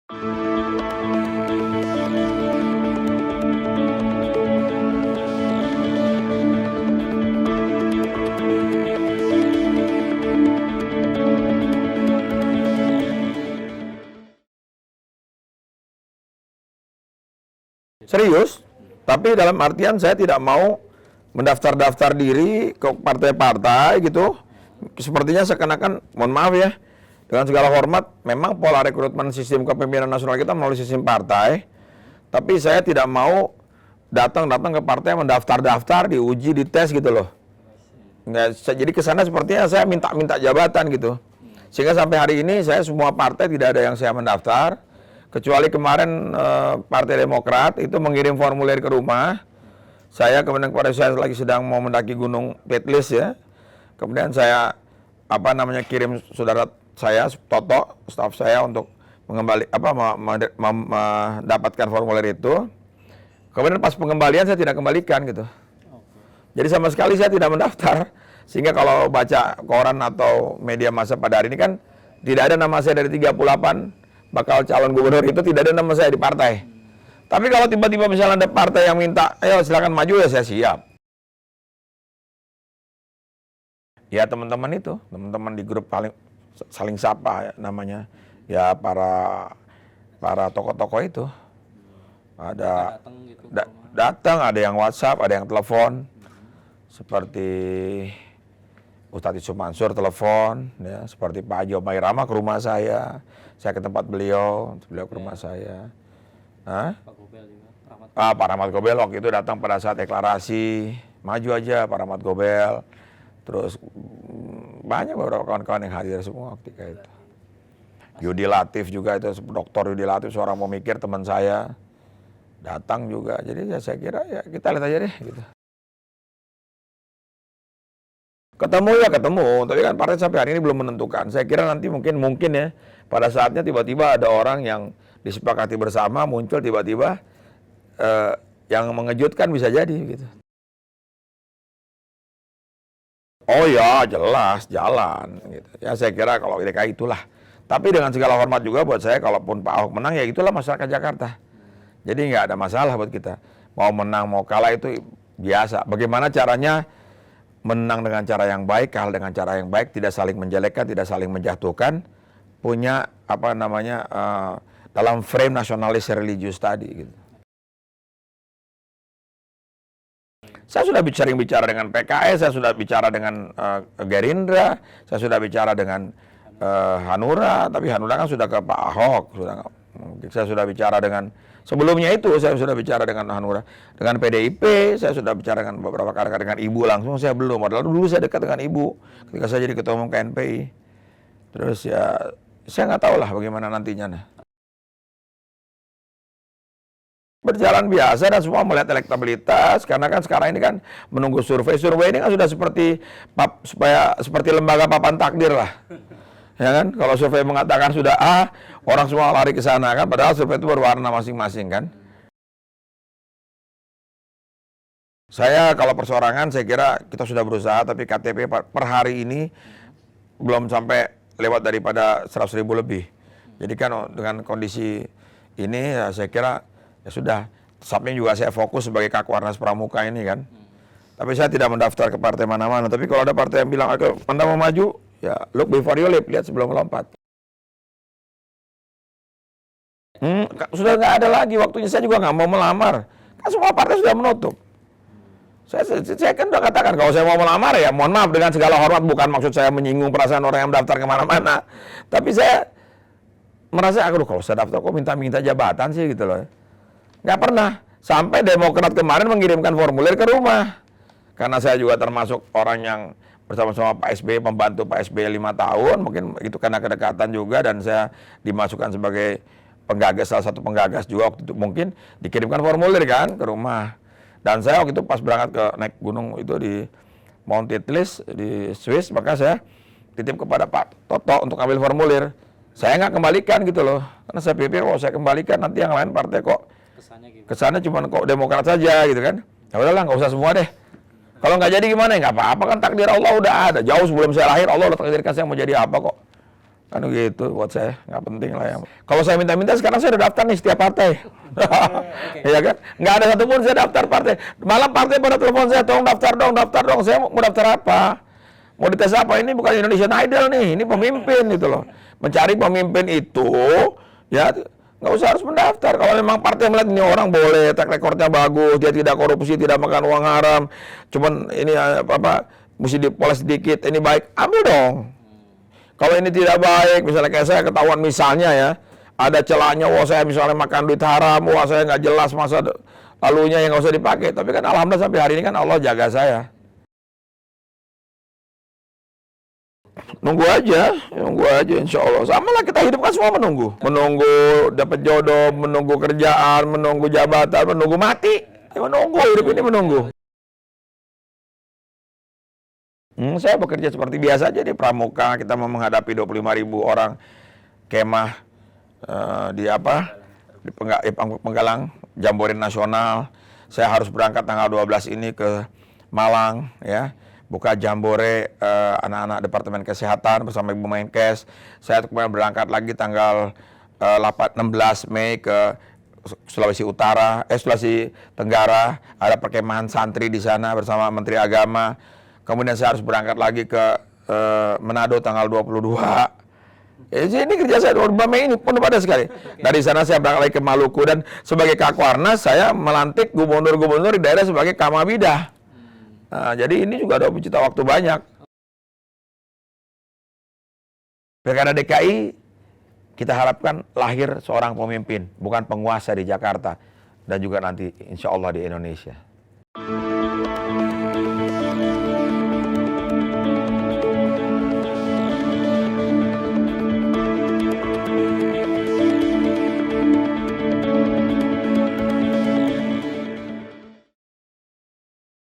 Serius, tapi dalam artian saya tidak mau mendaftar-daftar diri ke partai-partai gitu. Sepertinya seakan-akan, mohon maaf ya, dengan segala hormat, memang pola rekrutmen sistem kepemimpinan nasional kita melalui sistem partai. Tapi saya tidak mau datang ke partai mendaftar-daftar, diuji, dites gitu loh. Nggak, jadi kesana sepertinya saya minta jabatan gitu. Sehingga sampai hari ini saya semua partai tidak ada yang saya mendaftar. Kecuali kemarin Partai Demokrat itu mengirim formulir ke rumah. Saya kemudian pada saya lagi sedang mau mendaki Gunung Petlis ya. Kemudian saya kirim saudara saya Toto, staf saya untuk mendapatkan formulir itu. Kemudian pas pengembalian saya tidak kembalikan gitu. Jadi sama sekali saya tidak mendaftar. Sehingga kalau baca koran atau media massa pada hari ini kan tidak ada nama saya dari 38 bakal calon gubernur itu, tidak ada nama saya di partai. Tapi kalau tiba-tiba misalnya ada partai yang minta, ayo silakan maju, ya saya siap. Ya teman-teman itu, teman-teman di grup paling saling sapa ya, namanya, ya para tokoh-tokoh itu. Ada datang, ada yang WhatsApp, ada yang telepon. Seperti Ustadz Yusuf Mansur telepon, ya, seperti Pak Haji Omai Rama ke rumah saya ke tempat beliau ke rumah saya. Pak Gobel juga. Pak Rahmat Gobel waktu itu datang pada saat deklarasi, maju aja Pak Rahmat Gobel. Terus banyak beberapa kawan-kawan yang hadir semua ketika itu. Yudi Latif juga itu, Dr. Yudi Latif seorang pemikir teman saya datang juga. Jadi ya saya kira ya kita lihat aja deh gitu. Ketemu, tapi kan partai sampai hari ini belum menentukan. Saya kira nanti mungkin ya pada saatnya tiba-tiba ada orang yang disepakati bersama muncul tiba-tiba yang mengejutkan bisa jadi gitu. Oh ya jelas jalan gitu. Ya saya kira kalau DKI itulah. Tapi dengan segala hormat juga buat saya, kalaupun Pak Ahok menang ya itulah masyarakat Jakarta. Jadi nggak ada masalah buat kita. Mau menang mau kalah itu biasa. Bagaimana caranya menang dengan cara yang baik, kalah dengan cara yang baik, tidak saling menjelekkan, tidak saling menjatuhkan, punya dalam frame nasionalis religius tadi gitu. Saya sudah sering bicara dengan PKS, saya sudah bicara dengan Gerindra, saya sudah bicara dengan Hanura, tapi Hanura kan sudah ke Pak Ahok, saya sudah bicara dengan sebelumnya itu saya sudah bicara dengan Hanura, dengan PDIP, saya sudah bicara dengan beberapa kali dengan Ibu langsung, saya belum. Padahal dulu saya dekat dengan Ibu ketika saya jadi ketua umum KNPI. Terus ya saya nggak tahu lah bagaimana nantinya. Berjalan biasa dan semua melihat elektabilitas, karena kan sekarang ini kan menunggu survei ini kan sudah seperti lembaga papan takdir lah. Ya kan, kalau survei mengatakan sudah A, orang semua lari ke sana kan, padahal survei itu berwarna masing-masing kan. Saya kalau perseorangan saya kira kita sudah berusaha, tapi KTP per hari ini belum sampai lewat daripada 100.000 lebih. Jadi kan dengan kondisi ini ya saya kira ya sudah, samping juga saya fokus sebagai Kakwarnas Pramuka ini kan. Tapi saya tidak mendaftar ke partai mana-mana, tapi kalau ada partai yang bilang Anda mau maju, ya, look before you leap, lihat sebelum melompat. Sudah nggak ada lagi waktunya, saya juga nggak mau melamar. Kan semua partai sudah menutup. Saya kan udah katakan, kalau saya mau melamar ya mohon maaf dengan segala hormat, bukan maksud saya menyinggung perasaan orang yang mendaftar kemana-mana. Tapi saya merasa, kalau saya daftar kok minta jabatan sih gitu loh. Nggak pernah. Sampai Demokrat kemarin mengirimkan formulir ke rumah. Karena saya juga termasuk orang yang bersama-sama Pak SBY, pembantu Pak SBY 5 tahun, mungkin itu karena kedekatan juga, dan saya dimasukkan sebagai penggagas, salah satu penggagas juga waktu itu, mungkin dikirimkan formulir kan ke rumah. Dan saya waktu itu pas berangkat naik gunung itu di Mount Titlis di Swiss, maka saya titip kepada Pak Toto untuk ambil formulir. Saya nggak kembalikan gitu loh, karena saya pikir kalau saya kembalikan nanti yang lain partai kok kesannya cuma kok Demokrat saja gitu kan. Ya udahlah, nggak usah semua deh. Kalau nggak jadi gimana ya nggak apa-apa, kan takdir Allah udah ada. Jauh sebelum saya lahir Allah udah takdirkan saya mau jadi apa kok. Kan gitu buat saya, nggak penting lah yang. Kalau saya minta-minta sekarang saya udah daftar nih setiap partai. Iya kan? Nggak ada satupun saya daftar partai. Malam partai pada telepon saya, tolong daftar dong. Saya mau daftar apa? Mau dites apa? Ini bukan Indonesian Idol nih, ini pemimpin gitu loh. Mencari pemimpin itu, ya nggak usah harus mendaftar. Kalau memang partai melihat ini orang boleh, track recordnya bagus, dia tidak korupsi, tidak makan uang haram, cuman ini mesti dipoles sedikit, ini baik, ambil dong. Kalau ini tidak baik, misalnya kayak saya ketahuan misalnya ya, ada celahnya, wah saya misalnya makan duit haram, wah saya nggak jelas masa lalunya yang nggak usah dipakai. Tapi kan alhamdulillah sampai hari ini kan Allah jaga saya. Nunggu aja insya Allah. Sama lah kita hidup kan semua menunggu. Menunggu dapat jodoh, menunggu kerjaan, menunggu jabatan, menunggu mati. Ya, menunggu, hidup ini menunggu. Saya bekerja seperti biasa aja di Pramuka. Kita mau menghadapi 25.000 orang kemah di Penggalang Jambore Nasional. Saya harus berangkat tanggal 12 ini ke Malang ya. Buka Jambore anak-anak Departemen Kesehatan bersama Ibu Menkes. Saya kemudian berangkat lagi tanggal 16 Mei ke Sulawesi Tenggara. Ada perkemahan santri di sana bersama Menteri Agama. Kemudian saya harus berangkat lagi ke Manado tanggal 22. Ini kerja saya 22 Mei ini penuh padat sekali. Dari sana saya berangkat lagi ke Maluku dan sebagai Kakwarnas saya melantik gubernur-gubernur di daerah sebagai Kamabidah. Nah, jadi ini juga ada mencita waktu banyak. Pilkada DKI kita harapkan lahir seorang pemimpin, bukan penguasa di Jakarta dan juga nanti insya Allah di Indonesia.